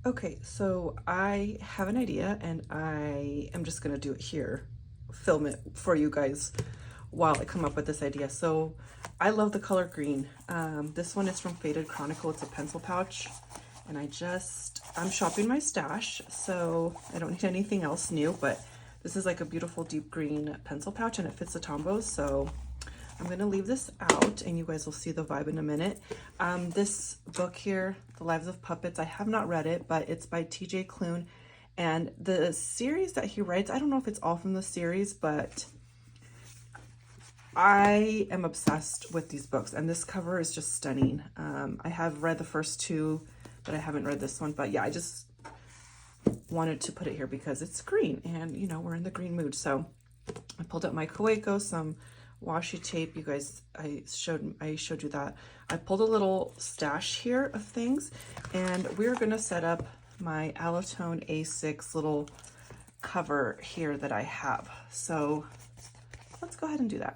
Okay, so I have an idea and I am just gonna do it here, film it for you guys while I come up with this idea. So I love the color green. This one is from Faded Chronicle. It's a pencil pouch. And I'm shopping my stash, so I don't need anything else new, but this is like a beautiful deep green pencil pouch and it fits the tombos. So I'm gonna leave this out and you guys will see the vibe in a minute. This book here, The Lives of Puppets, I have not read it, but it's by TJ Klune. And the series that he writes, I don't know if it's all from the series, but I am obsessed with these books and this cover is just stunning. I have read the first two, but I haven't read this one. But yeah, I just wanted to put it here because it's green and you know, we're in the green mood. So I pulled up my Kaweco, some washi tape. You guys, I showed you that. I pulled a little stash here of things and we're gonna set up my Alotone A6 little cover here that I have. So let's go ahead and do that.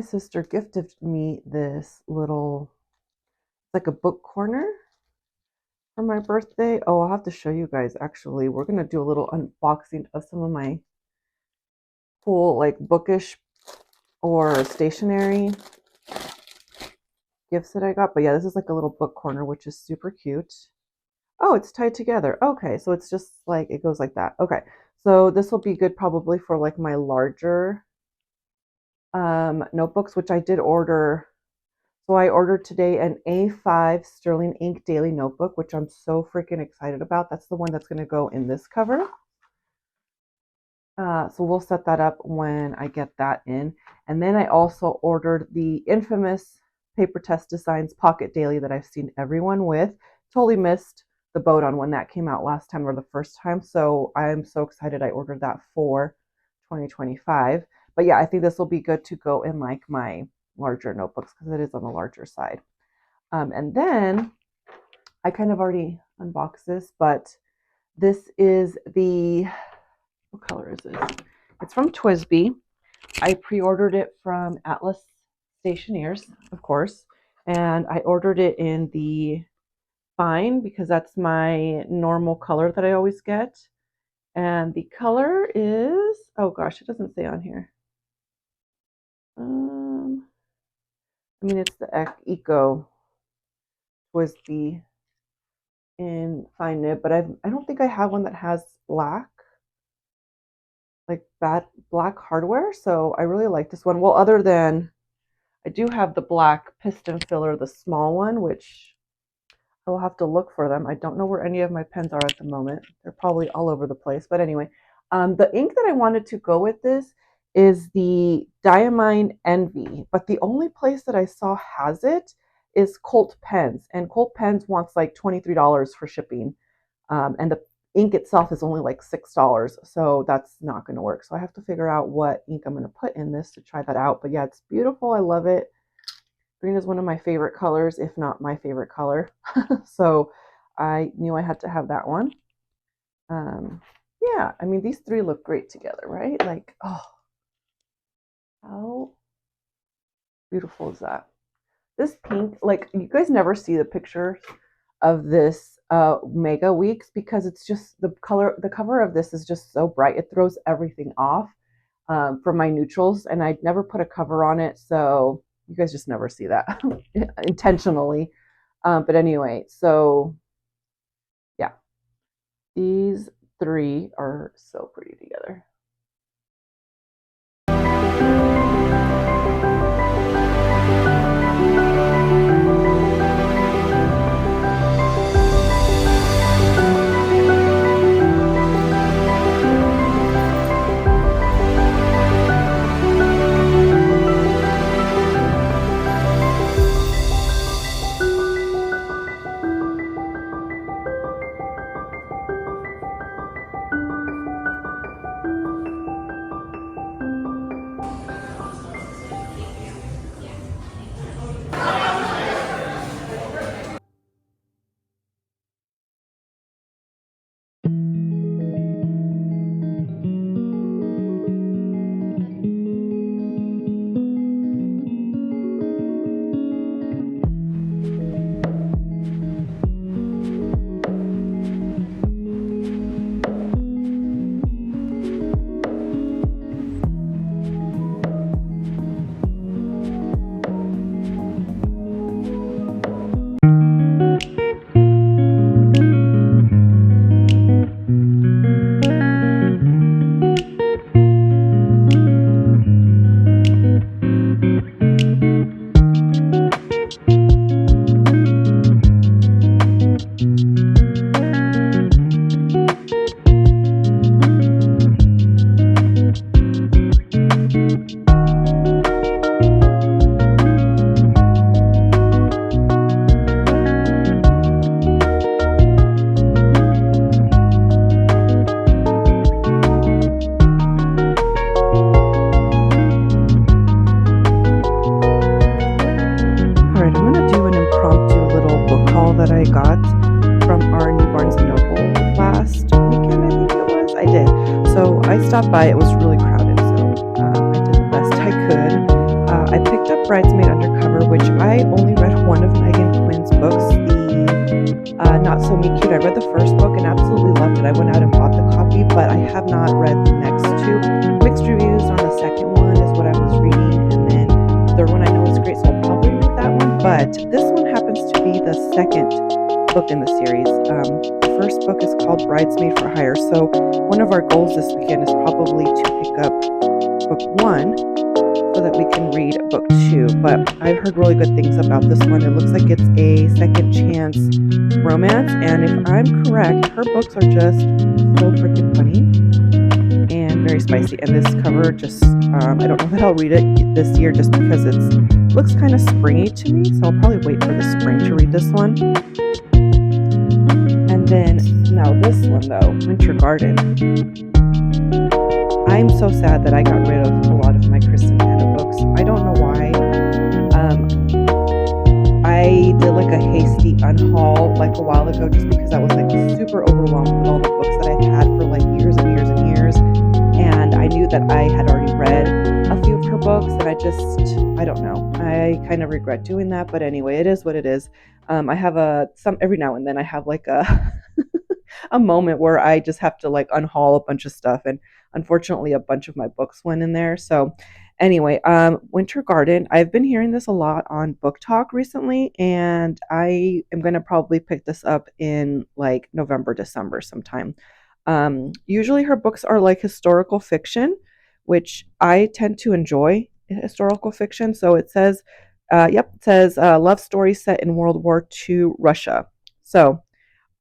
sister gifted me this little, like a book corner for my birthday. Oh, I'll have to show you guys actually. We're gonna do a little unboxing of some of my cool like bookish or stationery gifts that I got. But yeah, this is like a little book corner, which is super cute. Oh, it's tied together. Okay, so it's just like it goes like that. Okay, so this will be good probably for like my larger notebooks, which I did order. So I ordered today an A5 Sterling Ink Daily Notebook, which I'm so freaking excited about. That's the one that's going to go in this cover. So we'll set that up when I get that in. And then I also ordered the infamous Paper Test Designs Pocket Daily that I've seen everyone with. Totally missed the boat on when that came out last time or the first time. So I'm so excited I ordered that for 2025. But yeah, I think this will be good to go in like my larger notebooks because it is on the larger side. And then I kind of already unboxed this, but this is the, what color is this? It's from Twisby. I pre-ordered it from Atlas Stationeers, of course, and I ordered it in the fine because that's my normal color that I always get. And the color is, oh gosh, it doesn't say on here. I mean, it's the Eco Twisby in fine nib, but I don't think I have one that has black, like black hardware. So I really like this one. Well, other than I do have the black piston filler, the small one, which I will have to look for them. I don't know where any of my pens are at the moment. They're probably all over the place. But anyway, the ink that I wanted to go with this is the Diamine Envy. But the only place that I saw has it is Colt Pens. And Colt Pens wants like $23 for shipping. And the ink itself is only like $6. So that's not going to work. So I have to figure out what ink I'm going to put in this to try that out. But yeah, it's beautiful. I love it. Green is one of my favorite colors, if not my favorite color. So I knew I had to have that one. Yeah, I mean, these three look great together, right? Like, oh, how beautiful is that? This pink, like, you guys never see the picture of this Mega Weeks because it's just the cover of this is just so bright. It throws everything off for my neutrals, and I'd never put a cover on it, so you guys just never see that intentionally. But anyway, so yeah, these three are so pretty together. That I got from our new Barnes & Noble last weekend, I think it was. I did. So I stopped by. It was really crowded, so I did the best I could. I picked Bridesmaid Undercover, which I only read one of Megan Quinn's books, the Not So Me Cute. I read the first book and absolutely loved it. I went out and bought the copy, but I have not read the next two. Mixed reviews on the second one is what I was reading, and then the third one I know is great, so I'll probably read that one. But this one happens to be the second book in the series. The first book is called Bridesmaid for Hire, so one of our goals this weekend is probably to pick up book one so that we can read book two. But I've heard really good things about this one. It looks like it's a second chance romance, and if I'm correct, her books are just so freaking funny and very spicy. And this cover just, I don't know that I'll read it this year just because it looks kind of springy to me, so I'll probably wait for the spring to read this one. And then, now this one though, Winter Garden. I'm so sad that I got rid of a lot of my Kristen Hanna books. I don't know why. I did like a hasty unhaul like a while ago just because I was like super overwhelmed with all the books that I've had for like years and years and years. And I knew that I had already read a few of her books, and I don't know. I kind of regret doing that, but anyway, it is what it is. I have every now and then I have like a a moment where I just have to like unhaul a bunch of stuff, and unfortunately a bunch of my books went in there. So anyway, Winter Garden, I've been hearing this a lot on Book Talk recently, and I am going to probably pick this up in like November, December sometime. Usually her books are like historical fiction, which I tend to enjoy historical fiction. So it says, it says love story set in World War II Russia. So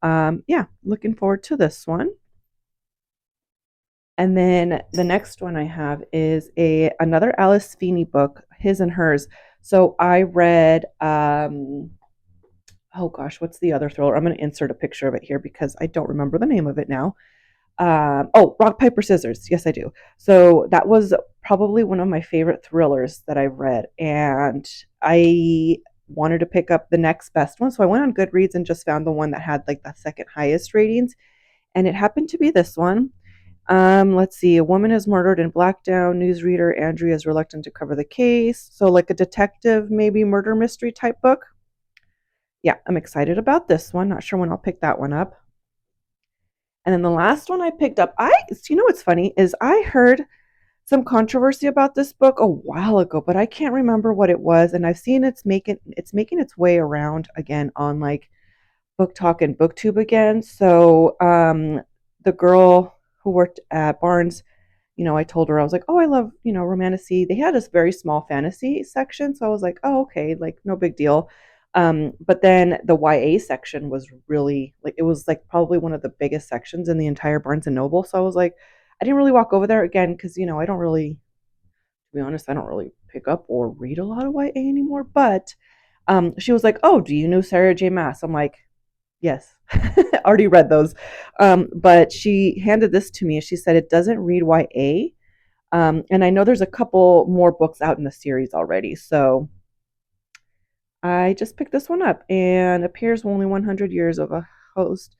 yeah, looking forward to this one. And then the next one I have is another Alice Feeney book, His and Hers. So I read oh gosh, what's the other thriller? I'm going to insert a picture of it here because I don't remember the name of it now. Rock, Paper, Scissors. Yes, I do. So that was probably one of my favorite thrillers that I've read, and I wanted to pick up the next best one. So I went on Goodreads and just found the one that had like the second highest ratings, and it happened to be this one. Let's see. A woman is murdered in Blackdown. Newsreader Andrea is reluctant to cover the case. So like a detective, maybe murder mystery type book. Yeah, I'm excited about this one. Not sure when I'll pick that one up. And then the last one I picked up, you know what's funny is I heard some controversy about this book a while ago, but I can't remember what it was. And I've seen it's making its way around again on like Book Talk and BookTube again. So the girl who worked at Barnes, I told her, I was like, oh, I love, romantasy. They had this very small fantasy section. So I was like, oh, okay, like no big deal. But then the YA section was really like, it was like probably one of the biggest sections in the entire Barnes and Noble. So I was like, I didn't really walk over there again because, I don't really, to be honest, I don't really pick up or read a lot of YA anymore. But she was like, oh, do you know Sarah J. Maas? I'm like, yes, already read those. But she handed this to me and she said it doesn't read YA. And I know there's a couple more books out in the series already. So I just picked this one up, and appears only 100 years of a host,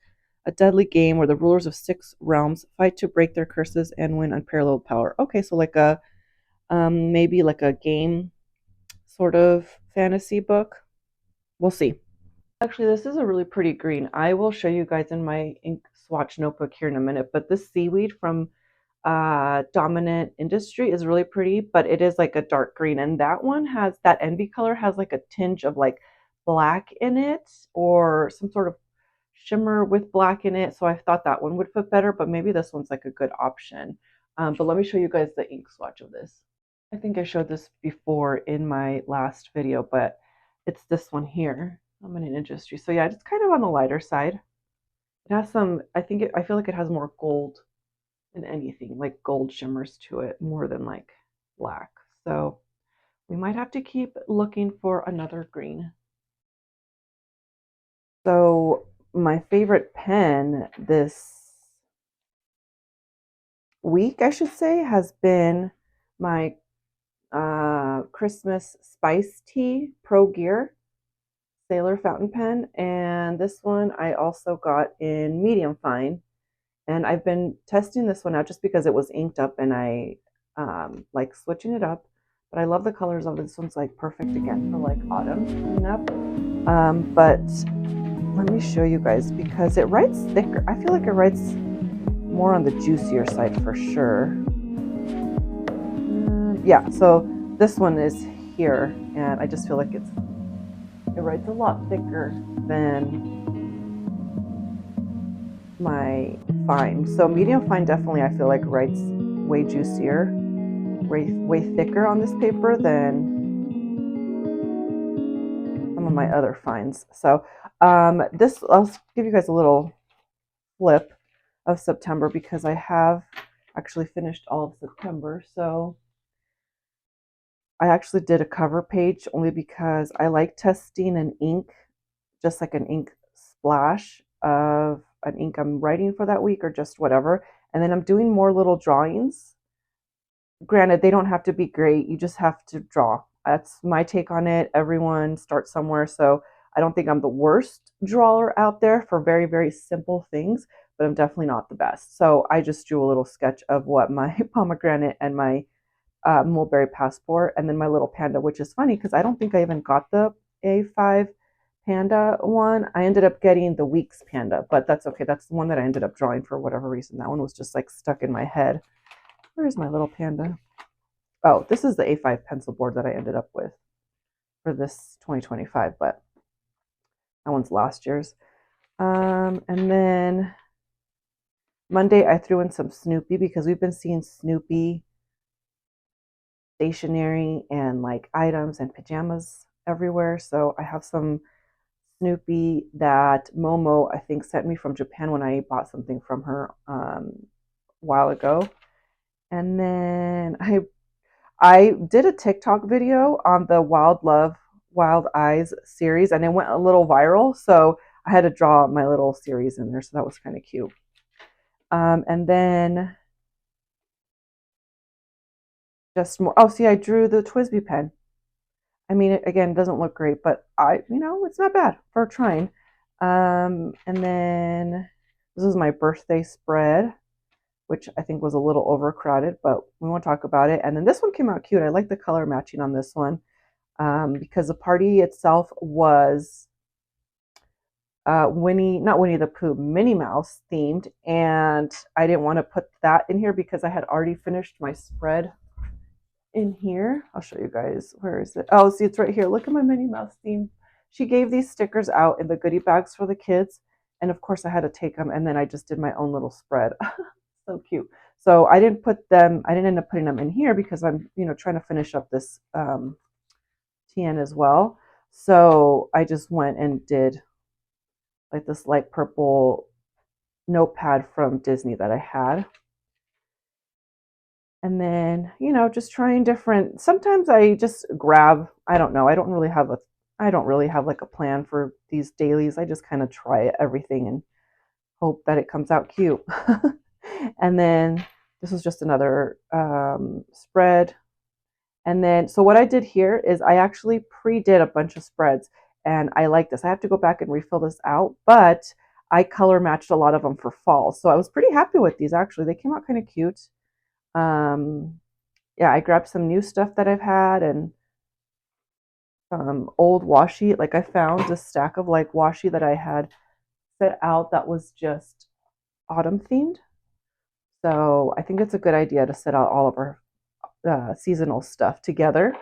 a deadly game where the rulers of 6 realms fight to break their curses and win unparalleled power. Okay, so like a maybe like a game sort of fantasy book. We'll see. Actually, this is a really pretty green. I will show you guys in my ink swatch notebook here in a minute, but this seaweed from Dominant Industry is really pretty, but it is like a dark green, and that envy color has like a tinge of like black in it, or some sort of shimmer with black in it. So I thought that one would fit better, but maybe this one's like a good option. But let me show you guys the ink swatch of this. I think I showed this before in my last video, but it's this one here. Dominant Industry. So yeah, it's kind of on the lighter side. It has some, I feel like it has more gold than anything, like gold shimmers to it more than like black. So we might have to keep looking for another green. So my favorite pen this week, I should say, has been my Christmas Spice Tea Pro Gear Sailor fountain pen. And this one I also got in medium fine. And I've been testing this one out just because it was inked up and I like switching it up. But I love the colors of it. This one's like perfect again for like autumn coming up. But let me show you guys because it writes thicker. I feel like it writes more on the juicier side for sure. Yeah, so this one is here, and I just feel like it writes a lot thicker than my fine. So medium fine definitely I feel like writes way juicier, way thicker on this paper than some of my other fines. So this, I'll give you guys a little flip of September because I have actually finished all of September. So I actually did a cover page only because I like testing an ink, just like an ink splash of an ink I'm writing for that week or just whatever. And then I'm doing more little drawings. Granted, they don't have to be great. You just have to draw. That's my take on it. Everyone starts somewhere. So I don't think I'm the worst drawer out there for very, very simple things, but I'm definitely not the best. So I just drew a little sketch of what my pomegranate and my mulberry passport, and then my little panda, which is funny because I don't think I even got the A5 panda one. I ended up getting the Weeks panda, but that's okay. That's the one that I ended up drawing for whatever reason. That one was just like stuck in my head. Where's my little panda? Oh, this is the A5 pencil board that I ended up with for this 2025, but that one's last year's. And then Monday I threw in some Snoopy because we've been seeing Snoopy stationery and like items and pajamas everywhere. So I have some Snoopy that Momo I think sent me from Japan when I bought something from her a while ago. And then I did a TikTok video on the Wild Love Wild Eyes series and it went a little viral. So I had to draw my little series in there. So that was kind of cute. And then just more. Oh, see, I drew the Twisby pen. I mean, it again doesn't look great, but it's not bad for trying. And then this is my birthday spread, which I think was a little overcrowded, but we won't talk about it. And then this one came out cute. I like the color matching on this one because the party itself was not Winnie the Pooh, Minnie Mouse themed, and I didn't want to put that in here because I had already finished my spread in here. I'll show you guys. Where is it? Oh, see, it's right here. Look at my Minnie Mouse theme. She gave these stickers out in the goodie bags for the kids. And of course, I had to take them. And then I just did my own little spread. So cute. So I didn't end up putting them in here because I'm, trying to finish up this TN as well. So I just went and did like this light purple notepad from Disney that I had. And then, just trying different, sometimes I just grab, I don't know, I don't really have like a plan for these dailies. I just kind of try everything and hope that it comes out cute. And then this was just another spread. And then, so what I did here is I actually pre-did a bunch of spreads and I like this. I have to go back and refill this out, but I color matched a lot of them for fall. So I was pretty happy with these actually. They came out kind of cute. Yeah, I grabbed some new stuff that I've had and some old washi. Like I found a stack of like washi that I had set out that was just autumn themed. So I think it's a good idea to set out all of our seasonal stuff together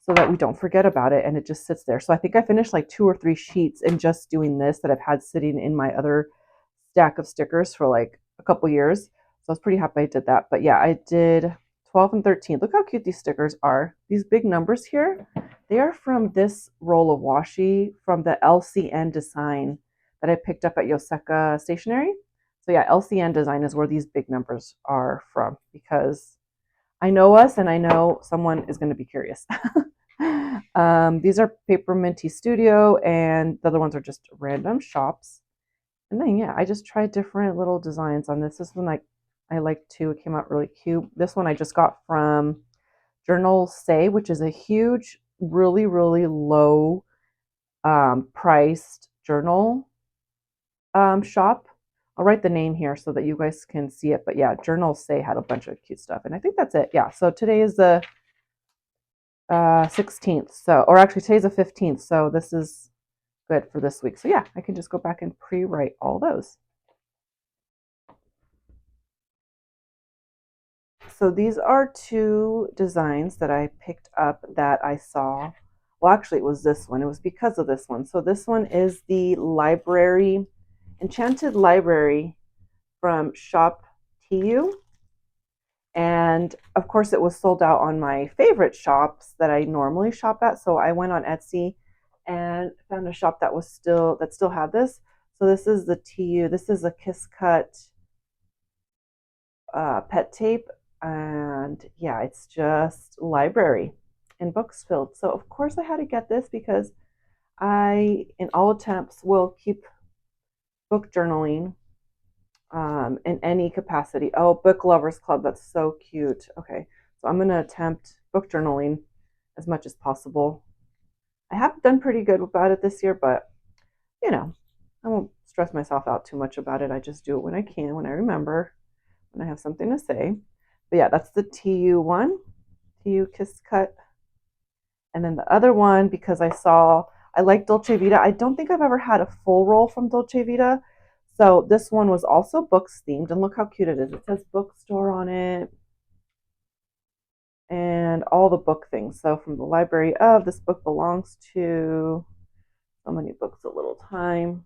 so that we don't forget about it and it just sits there. So I think I finished like 2 or 3 sheets in just doing this that I've had sitting in my other stack of stickers for like a couple years. So I was pretty happy I did that. But yeah, I did 12 and 13. Look how cute these stickers are. These big numbers here, they are from this roll of washi from the LCN design that I picked up at Yoseka Stationery. So yeah, LCN design is where these big numbers are from because I know us and I know someone is going to be curious. These are Paper Minty Studio and the other ones are just random shops. And then yeah, I just tried different little designs on this. This one I like too. It came out really cute. This one I just got from Journal Say, which is a huge, really, really low priced journal shop. I'll write the name here so that you guys can see it. But yeah, Journal Say had a bunch of cute stuff. And I think that's it. Yeah. So today is the 16th. So, or actually today's the 15th. So this is good for this week. So yeah, I can just go back and pre-write all those. So these are two designs that I picked up that I saw. Well, actually, it was this one. It was because of this one. So this one is the library, Enchanted Library from Shop TU. And of course, it was sold out on my favorite shops that I normally shop at. So I went on Etsy and found a shop that still had this. So this is the TU. This is a Kiss Cut pet tape, and yeah, it's just library and books filled. So of course I had to get this because I, in all attempts, will keep book journaling in any capacity. Oh, Book Lovers Club, that's so cute. Okay, so I'm gonna attempt book journaling as much as possible. I have done pretty good about it this year, but you know, I won't stress myself out too much about it. I just do it when I can, when I remember, when I have something to say. But yeah, that's the TU one, TU Kiss Cut. And then the other one, because I like Dolce Vita. I don't think I've ever had a full roll from Dolce Vita. So this one was also books themed. And look how cute it is. It says bookstore on it and all the book things. So from the library of, this book belongs to, so many books, a little time.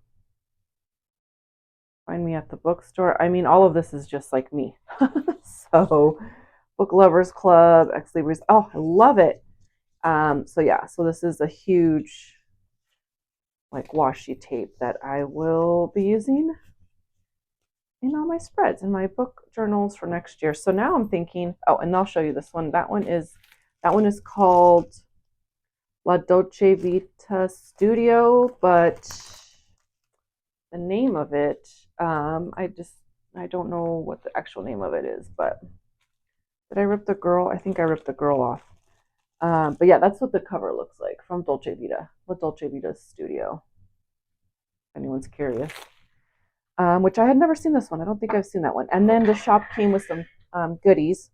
Find me at the bookstore. I mean, all of this is just like me. So Book Lovers Club, Ex Libris. Oh, I love it. So yeah, so this is a huge like washi tape that I will be using in all my spreads and my book journals for next year. So now I'm thinking, oh, and I'll show you this one. That one is called La Dolce Vita Studio, but the name of it, I don't know what the actual name of it is, but did I rip the girl? I think I ripped the girl off. But yeah, that's what the cover looks like from Dolce Vita, La Dolce Vita Studio. If anyone's curious. Which I had never seen this one. I don't think I've seen that one. And then the shop came with some goodies.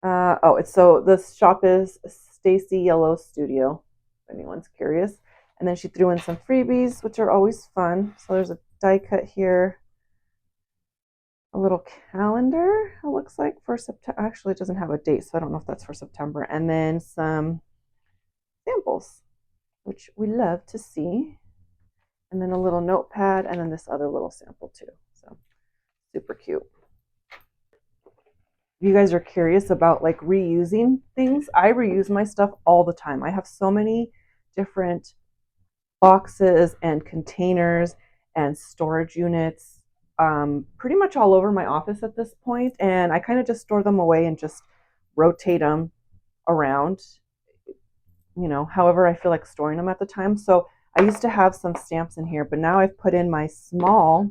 This shop is Stacy Yellow Studio, if anyone's curious. And then she threw in some freebies, which are always fun. So there's a die cut here, a little calendar, it looks like, for September. Actually, it doesn't have a date, so I don't know if that's for September. And then some samples, which we love to see. And then a little notepad, and then this other little sample too. So super cute. If you guys are curious about like reusing things, I reuse my stuff all the time. I have so many different boxes and containers and storage units pretty much all over my office at this point, and I kind of just store them away and just rotate them around, however I feel like storing them at the time. So I used to have some stamps in here, but now I've put in my small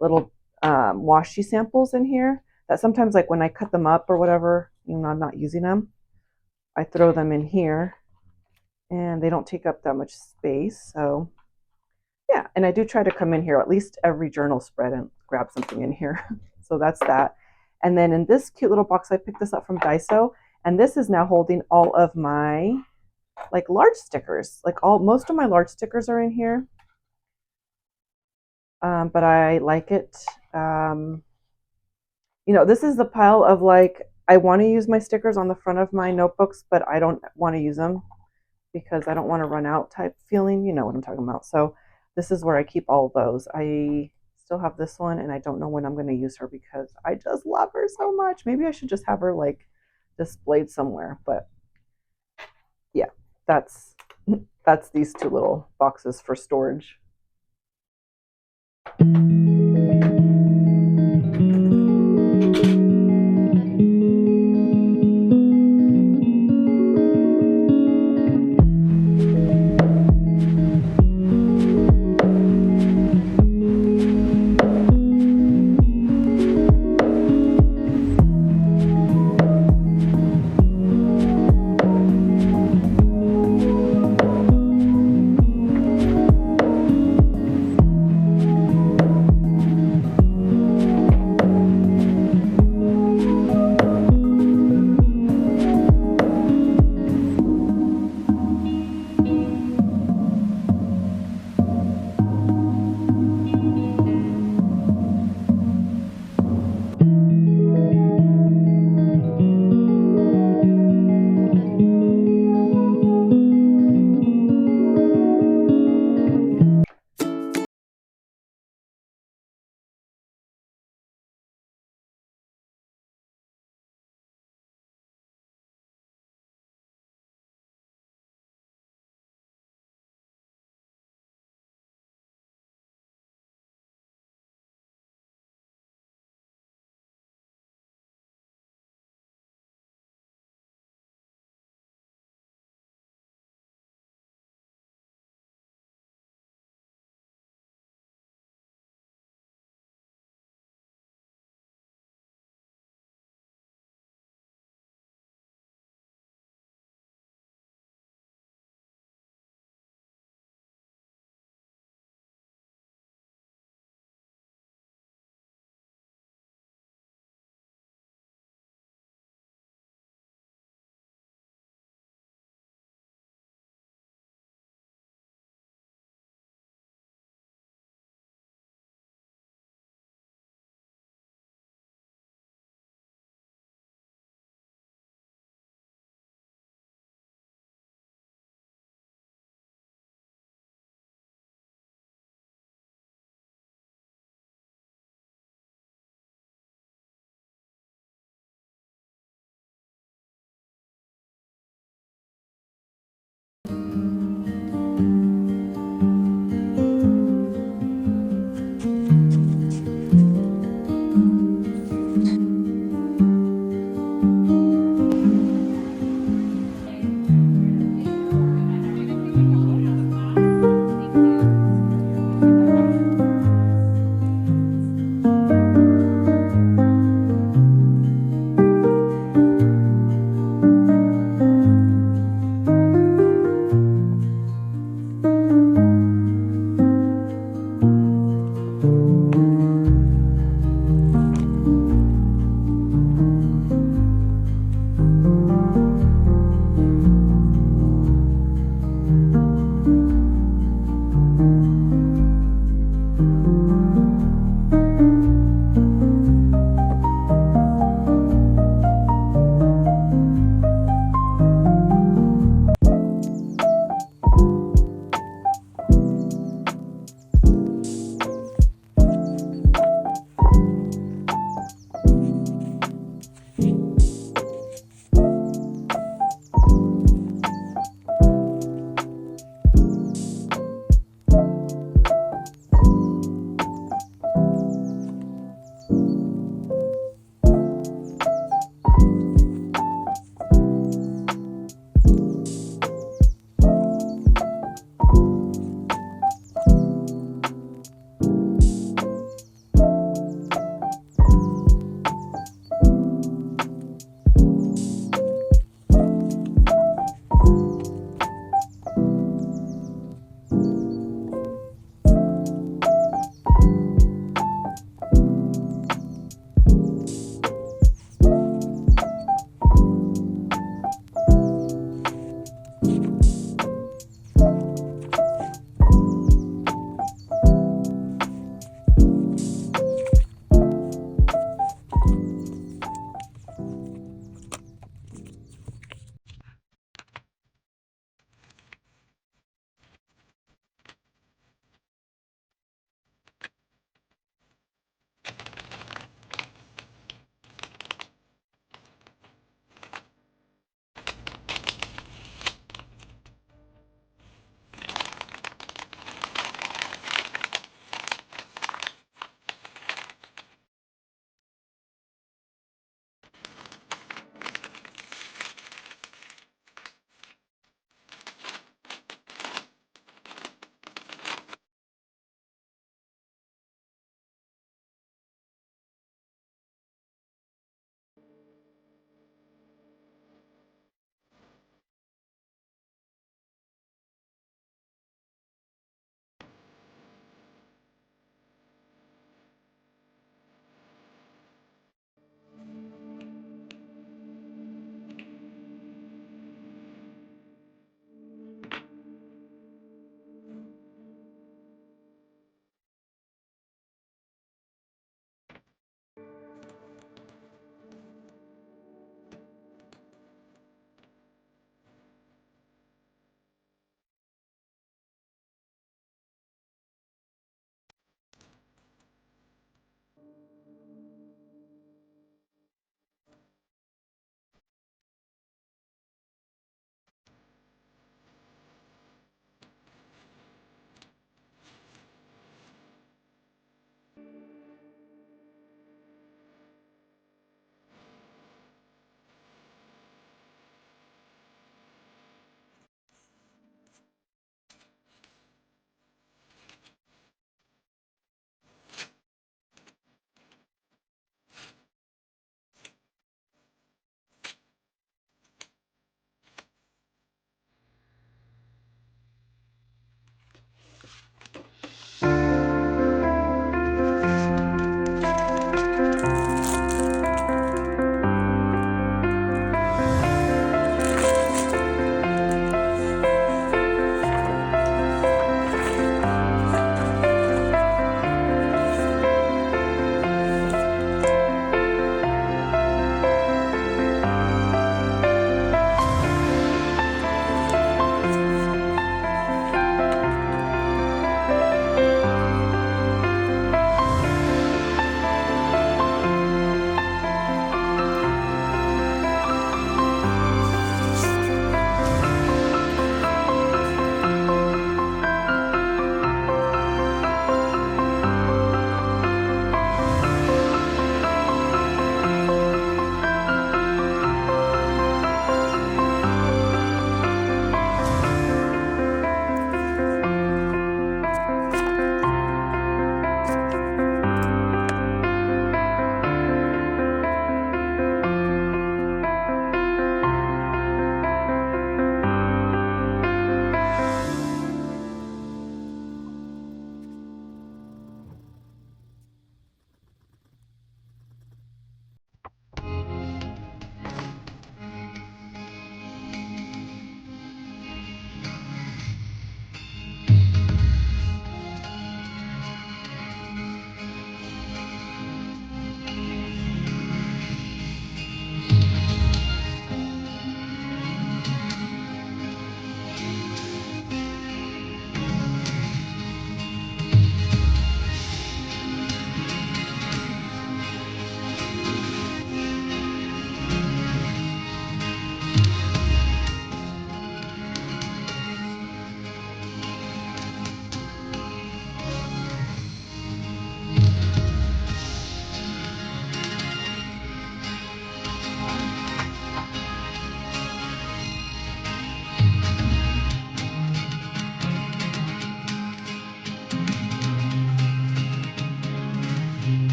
little washi samples in here that sometimes, like when I cut them up or whatever, I'm not using them, I throw them in here and they don't take up that much space. So yeah, and I do try to come in here at least every journal spread and grab something in here. So that's that. And then in this cute little box, I picked this up from Daiso, and this is now holding all of my like large stickers. Most of my large stickers are in here. But I like it. This is the pile of like, I want to use my stickers on the front of my notebooks, but I don't want to use them because I don't want to run out type feeling. You know what I'm talking about. So this is where I keep all of those. I still have this one, and I don't know when I'm going to use her because I just love her so much. Maybe I should just have her like displayed somewhere. But yeah, that's these two little boxes for storage.